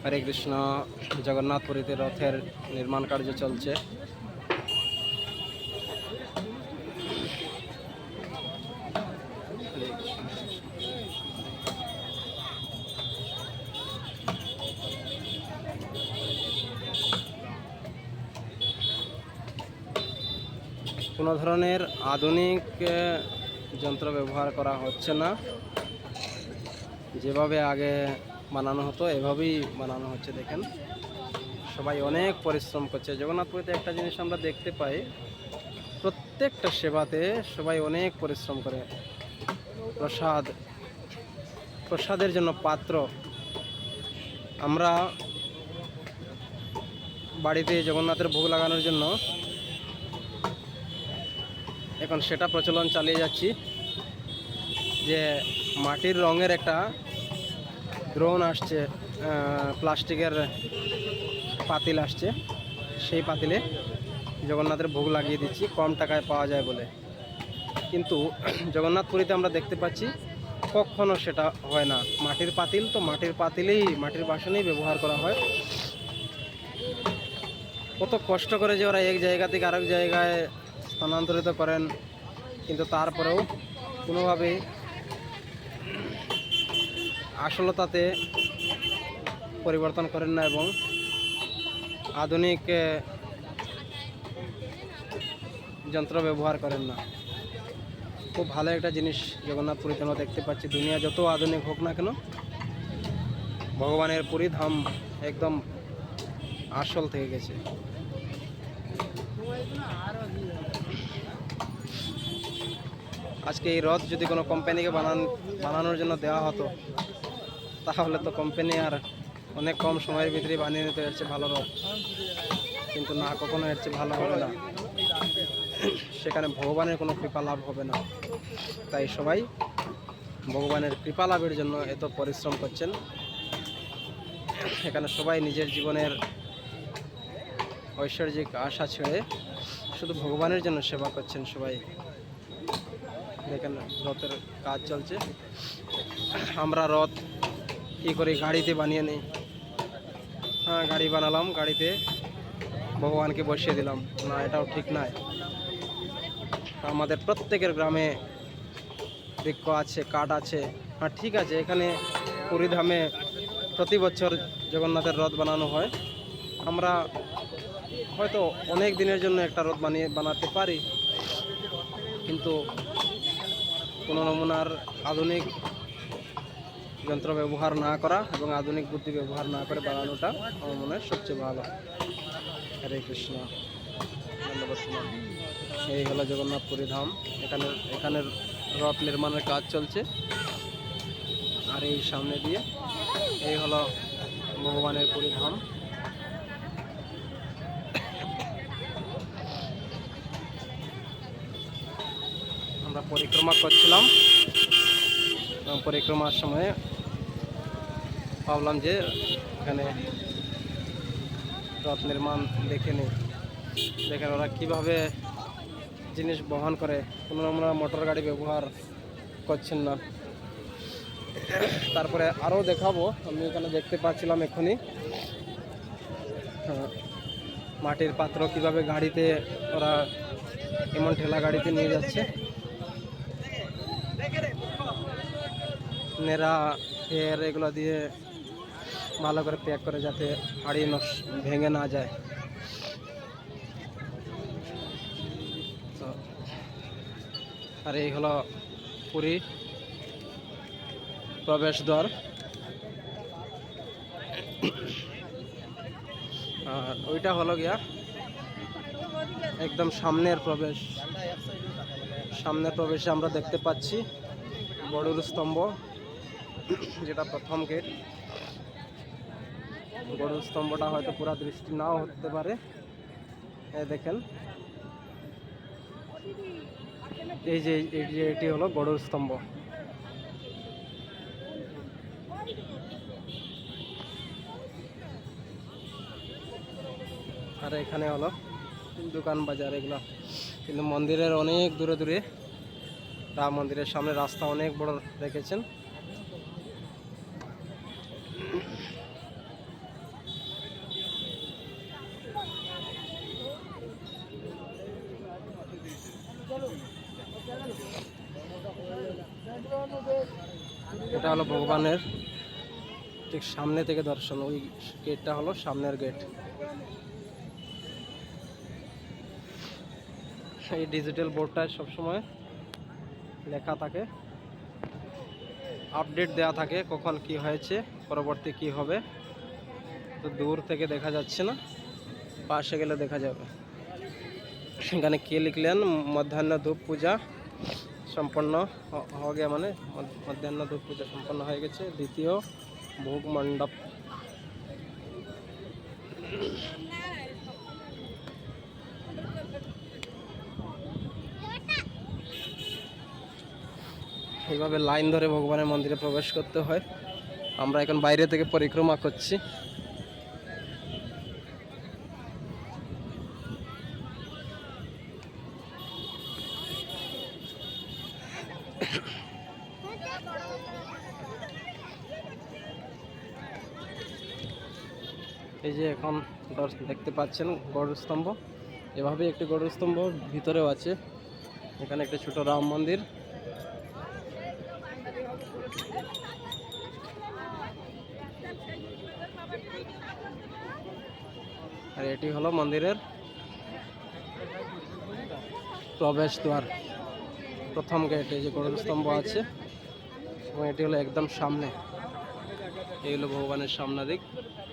হরে কৃষ্ণ। জগন্নাথপুরীতে রথের নির্মাণ কার্য চলছে। কোনো ধরনের আধুনিক যন্ত্র ব্যবহার করা হচ্ছে না, যেভাবে আগে বানানো হতো এভাবেই বানানো হচ্ছে। দেখেন, সবাই অনেক পরিশ্রম করছে। জগন্নাথপুরীতে একটা জিনিস আমরা দেখতে পাই, প্রত্যেকটা সেবাতে সবাই অনেক পরিশ্রম করে। প্রসাদের জন্য পাত্র, আমরা বাড়িতে জগন্নাথের ভোগ লাগানোর জন্য এখন সেটা প্রচলন চালিয়ে যাচ্ছি, যে মাটির রঙের একটা দ্রোণ আসছে, প্লাস্টিকের পাতিল আসছে, সেই পাতিলে জগন্নাথের ভোগ লাগিয়ে দিচ্ছি, কম টাকায় পাওয়া যায় বলে। কিন্তু জগন্নাথপুরীতে আমরা দেখতে পাচ্ছি কখনো সেটা হয় না। মাটির পাতিল তো মাটির পাতিলেই, মাটির বাসনেই ব্যবহার করা হয়। কত কষ্ট করে যে ওরা এক জায়গা থেকে আরেক জায়গায় স্থানান্তরিত করেন, কিন্তু তারপরেও কোনোভাবেই আসলতাতে পরিবর্তন করেন না এবং আধুনিক যন্ত্র ব্যবহার করেন না। খুব ভালো একটা জিনিস জগন্নাথপুরীতে আমরা দেখতে পাচ্ছি। দুনিয়া যত আধুনিক হোক না কেন, ভগবানের পুরী ধাম একদম আসল থেকে গেছে। আজকে এই রথ যদি কোনো কোম্পানিকে বানানোর জন্য দেওয়া হতো, তাহলে তো কোম্পানি আর অনেক কম সময়ের ভিতরে বানিয়ে নিতে এর চেয়ে ভালো রথ। কিন্তু না, কখনো এর চেয়ে ভালো হবে না। সেখানে ভগবানের কোনো কৃপা লাভ হবে না। তাই সবাই ভগবানের কৃপা লাভের জন্য এত পরিশ্রম করছেন। এখানে সবাই নিজের জীবনের ঐশ্বরিক আশা ছেড়ে শুধু ভগবানের জন্য সেবা করছেন সবাই। দেখেন, রথের কাজ চলছে। আমরা রথ কী করি, গাড়িতে বানিয়ে নিই। হ্যাঁ, গাড়ি বানালাম, গাড়িতে ভগবানকে বসিয়ে দিলাম। না, এটাও ঠিক নয়। আমাদের প্রত্যেকের গ্রামে বৃক্ষ আছে, কাঠ আছে। হ্যাঁ, ঠিক আছে, এখানে পুরীধামে প্রতি বছর জগন্নাথের রথ বানানো হয়। আমরা হয়তো অনেক দিনের জন্য একটা রথ বানাতে পারি, কিন্তু কোনো নমুনার আধুনিক যন্ত্র ব্যবহার না করা এবং আধুনিক বুদ্ধি ব্যবহার না করে বানানোটা আমার মনে হয় সবচেয়ে ভালো। হরে কৃষ্ণ। এই হলো জগন্নাথপুরী ধাম। এখানের রথ নির্মাণের কাজ চলছে। আর এই সামনে দিয়ে এই হলো ভগবানের পুরী ধাম। আমরা পরিক্রমা করছিলাম, পরিক্রমার সময় ভাবলাম যে এখানে রথ নির্মাণ দেখে নিই। দেখেন ওরা কীভাবে জিনিস বহন করে। কোনো আমরা মোটর গাড়ি ব্যবহার করছেন না। তারপরে আরও দেখাবো। আমি এখানে দেখতে পাচ্ছিলাম এক্ষুনি মাটির পাত্র কিভাবে গাড়িতে ওরা এমন ঠেলা গাড়িতে নিয়ে যাচ্ছে। নেড়া ফের এগুলো দিয়ে ভালো করে প্যাক করে, যাতে হাড়ি ভেঙে না যায়। আর এই হলো পুরী প্রবেশদ্বার। আর ওইটা হলো গিয়া একদম সামনের প্রবেশে আমরা দেখতে পাচ্ছি গরুর স্তম্ভ, যেটা প্রথম গেট। গরুর স্তম্ভটা হয়তো পুরো দৃষ্টি নাও হতে পারে। দেখেন, এটি হলো গরুর স্তম্ভ। আর এখানে হলো দোকান বাজার এগুলো। কিন্তু মন্দিরের অনেক দূরে দূরে, রাম মন্দিরের সামনে রাস্তা অনেক বড় রেখেছেন। এটা হলো ভগবানের ঠিক সামনে থেকে দর্শন। ওই গেটটা হলো সামনের গেট। এই ডিজিটাল বোর্ডটায় সবসময় লেখা থাকে, আপডেট দেয়া থাকে কখন কি হয়েছে, পরবর্তী কি হবে। তো দূর থেকে দেখা যাচ্ছে না, পাশে গেলে দেখা যাবে। এখানে কে লিখলেন, মধ্যাহ্ন ধূপ পূজা সম্পন্ন হয়ে গিয়ে, মানে মধ্যাহ্ন ধূপ পূজা সম্পন্ন হয়ে গেছে। দ্বিতীয় ভোগ মণ্ডপ। এইভাবে লাইন ধরে ভগবানের মন্দিরে প্রবেশ করতে হয়। আমরা এখন বাইরে থেকে পরিক্রমা করছি। এই যে এখন দেখতে পাচ্ছেন গরুর স্তম্ভ, এভাবে একটি গরুর স্তম্ভ ভিতরেও আছে। এখানে একটা ছোট রাম মন্দির। আর এটি হলো মন্দিরের প্রবেশ দ্বার, প্রথম গেট। এই যে গরুর স্তম্ভ আছে এবং এটি হলো একদম সামনে। এই হলো ভগবানের সামনের দিক।